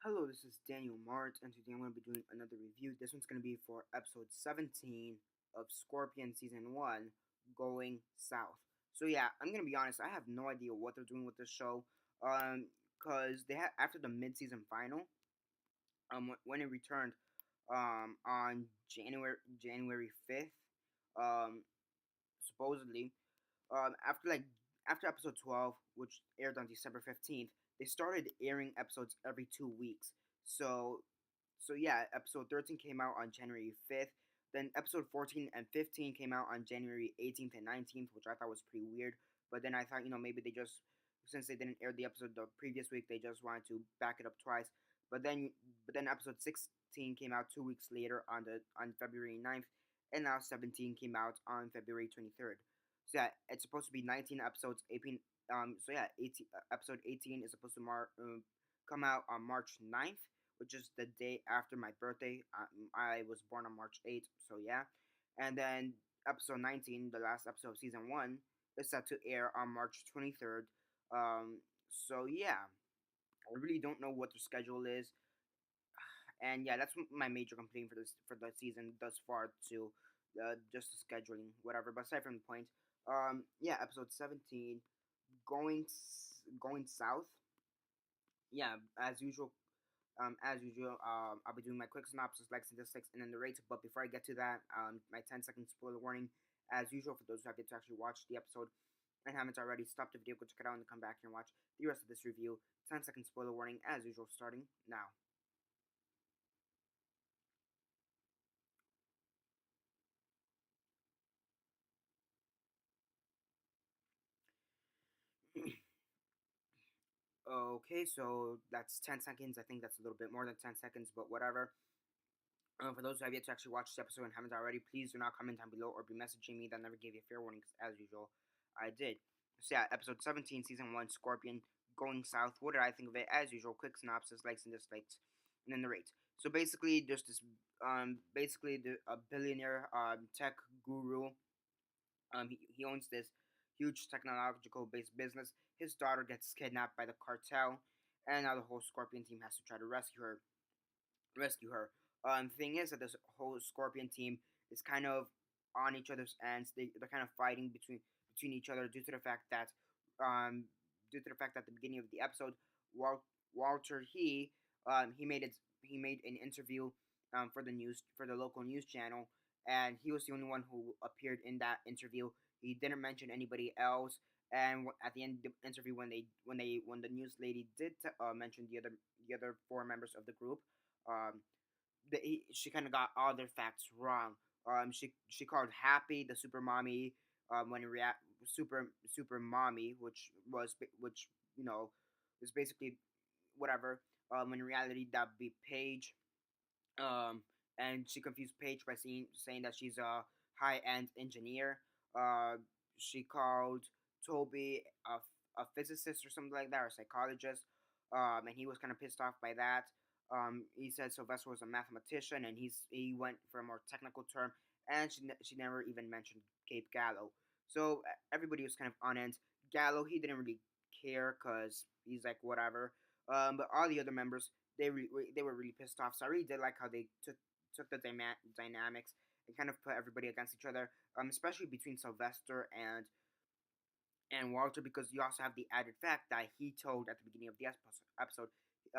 Hello, this is Daniel Mart, and today I'm going to be doing another review. This one's going to be for episode 17 of Scorpion Season 1, Going South. So yeah, I'm going to be honest, I have no idea what they're doing with this show, because they had, after the mid-season final, when it returned, on January 5th, um, supposedly, after episode 12, which aired on December 15th, they started airing episodes every 2 weeks. So yeah, episode 13 came out on January 5th. Then episode 14 and 15 came out on January 18th and 19th, which I thought was pretty weird. But then I thought, maybe they just, since they didn't air the episode the previous week, they just wanted to back it up twice. But then episode 16 came out 2 weeks later on February 9th, and now 17 came out on February 23rd. So yeah, it's supposed to be 19 episodes. 18. So yeah, 18, episode 18 is supposed to come out on March 9th, which is the day after my birthday. I was born on March 8th, so yeah. And then episode 19, the last episode of season 1, is set to air on March 23rd. So yeah, I really don't know what the schedule is. And yeah, that's my major complaint for the season thus far too, just the scheduling, whatever. But aside from the point, yeah, episode 17, going south. Yeah, as usual, I'll be doing my quick synopsis, like statistics, and then the rates. But before I get to that, my 10-second spoiler warning. As usual, for those who have yet to actually watch the episode and haven't already, stop the video, go check it out, and come back here and watch the rest of this review. 10-second spoiler warning, as usual, starting now. Okay, so that's 10 seconds. I think that's a little bit more than 10 seconds, but whatever. For those who have yet to actually watch this episode and haven't already, please do not comment down below or be messaging me. That never gave you a fair warning, because as usual, I did. So yeah, episode 17, season 1, Scorpion, Going South. What did I think of it? As usual, quick synopsis, likes and dislikes, and then the rate. So basically, there's this, a billionaire, tech guru. He owns this huge technological based business. His daughter gets kidnapped by the cartel, and now the whole Scorpion team has to try to rescue her. Thing is that this whole Scorpion team is kind of on each other's ends. They're kind of fighting between each other um due to the fact that at the beginning of the episode, Walter he made an interview for the local news channel, and he was the only one who appeared in that interview. He didn't mention anybody else. And at the end of the interview, when the news lady did mention the other four members of the group, um, she kind of got all their facts wrong. She called Happy the super mommy, when in react super mommy, which is basically whatever. When in reality that'd be Paige. Um, and she confused Paige by saying that she's a high end engineer. Uh, she called Toby a physicist or something like that, or a psychologist. And he was kind of pissed off by that. He said Sylvester was a mathematician, and he went for a more technical term, and she never even mentioned Cape Gallo. So everybody was kind of on end. Gallo, he didn't really care because he's like whatever. But all the other members, they were really pissed off. So I really did like how they took the dynamics and kind of put everybody against each other, especially between Sylvester and Walter, because you also have the added fact that he told at the beginning of the episode,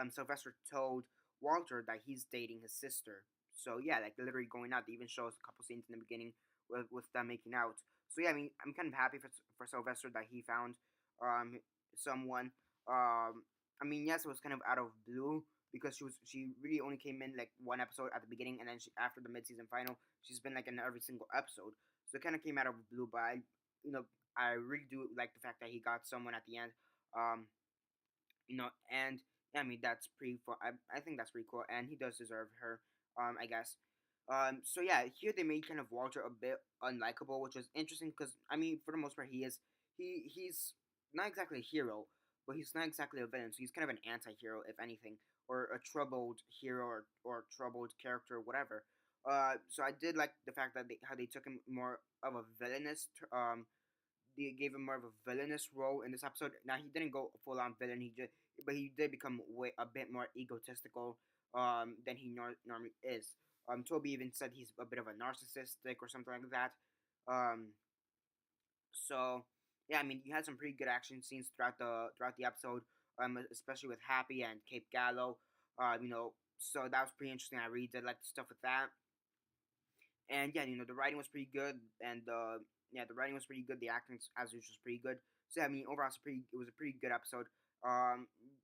Sylvester told Walter that he's dating his sister. So yeah, like literally going out. They even show us a couple scenes in the beginning with them making out. So yeah, I mean, I'm kind of happy for Sylvester that he found someone. I mean, yes, it was kind of out of blue because she really only came in like one episode at the beginning, and then after the mid season final, she's been like in every single episode. So it kind of came out of blue, but you know, I really do like the fact that he got someone at the end. Um, and yeah, I mean that's pretty. I think that's pretty cool, and he does deserve her. I guess. So yeah, here they made kind of Walter a bit unlikable, which is interesting because I mean, for the most part, he's not exactly a hero, but he's not exactly a villain. So he's kind of an anti-hero, if anything, or a troubled hero or troubled character, or whatever. So I did like the fact that how they took him more of a villainous they gave him more of a villainous role in this episode. Now he didn't go full on villain. but he did become a bit more egotistical than he normally is. Toby even said he's a bit of a narcissistic or something like that. Um, so yeah, I mean, you had some pretty good action scenes throughout the episode, especially with Happy and Cape Gallo. So that was pretty interesting. I really did like the stuff with that. And yeah, the writing was pretty good, and the writing was pretty good. The acting, as usual, was pretty good. So yeah, I mean, overall, it was a pretty good episode.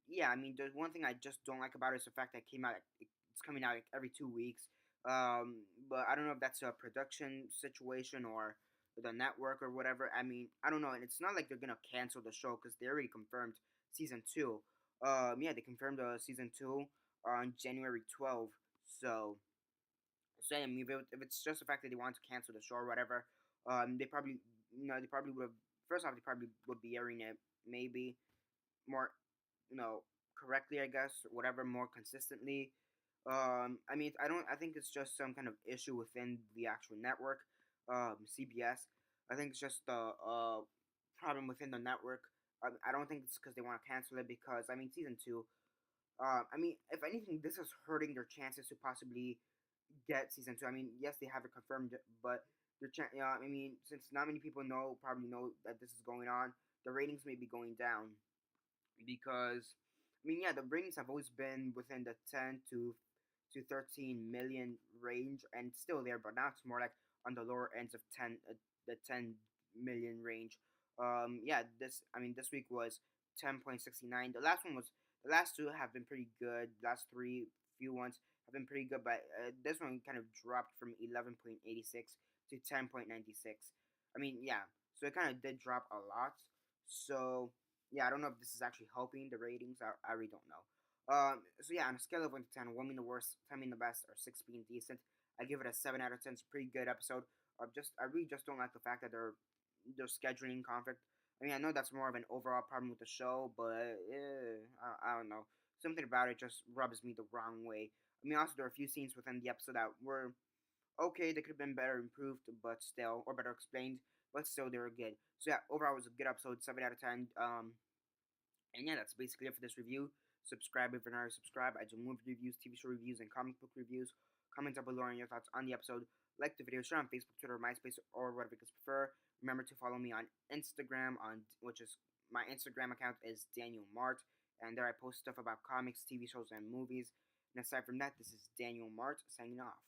Yeah, I mean, there's one thing I just don't like about it is the fact that it's coming out like every 2 weeks. But I don't know if that's a production situation or the network or whatever. I mean, I don't know, and it's not like they're gonna cancel the show because they already confirmed season 2. Yeah, they confirmed season 2 on January 12th. So I mean, if it's just the fact that they want to cancel the show or whatever, they probably, they probably would have. First off, they probably would be airing it maybe more, you know, correctly, I guess, whatever, more consistently. I mean, I don't. I think it's just some kind of issue within the actual network, CBS. I think it's just a problem within the network. I don't think it's because they want to cancel it because I mean, season 2. I mean, if anything, this is hurting their chances to possibly get season 2. I mean, yes, they have it confirmed, but I mean, since not many people probably know that this is going on, the ratings may be going down because, I mean, yeah, the ratings have always been within the 10 to 13 million range, and it's still there, but now it's more like on the lower ends of the 10 million range. Yeah, this week was 10.69. The last two have been pretty good. The last three few ones have been pretty good, but this one kind of dropped from 11.86 to 10.96. I mean, yeah, so it kind of did drop a lot. So yeah, I don't know if this is actually helping the ratings. I really don't know. So yeah, on a scale of 1 to 10, 1 being the worst, 10 being the best, or 6 being decent, I give it a 7 out of 10. It's a pretty good episode. I really just don't like the fact that they're scheduling conflict. I mean, I know that's more of an overall problem with the show, but I don't know. Something about it just rubs me the wrong way. I mean, also there are a few scenes within the episode that were okay. They could have been better improved, but still, or better explained, but still they were good. So yeah, overall it was a good episode, 7 out of 10. And yeah, that's basically it for this review. Subscribe if you're not subscribed. I do movie reviews, TV show reviews, and comic book reviews. Comment down below on your thoughts on the episode. Like the video, share on Facebook, Twitter, MySpace, or whatever you prefer. Remember to follow me on Instagram, which is my Instagram account is Daniel Mart, and there I post stuff about comics, TV shows, and movies. And aside from that, this is Daniel Mart signing off.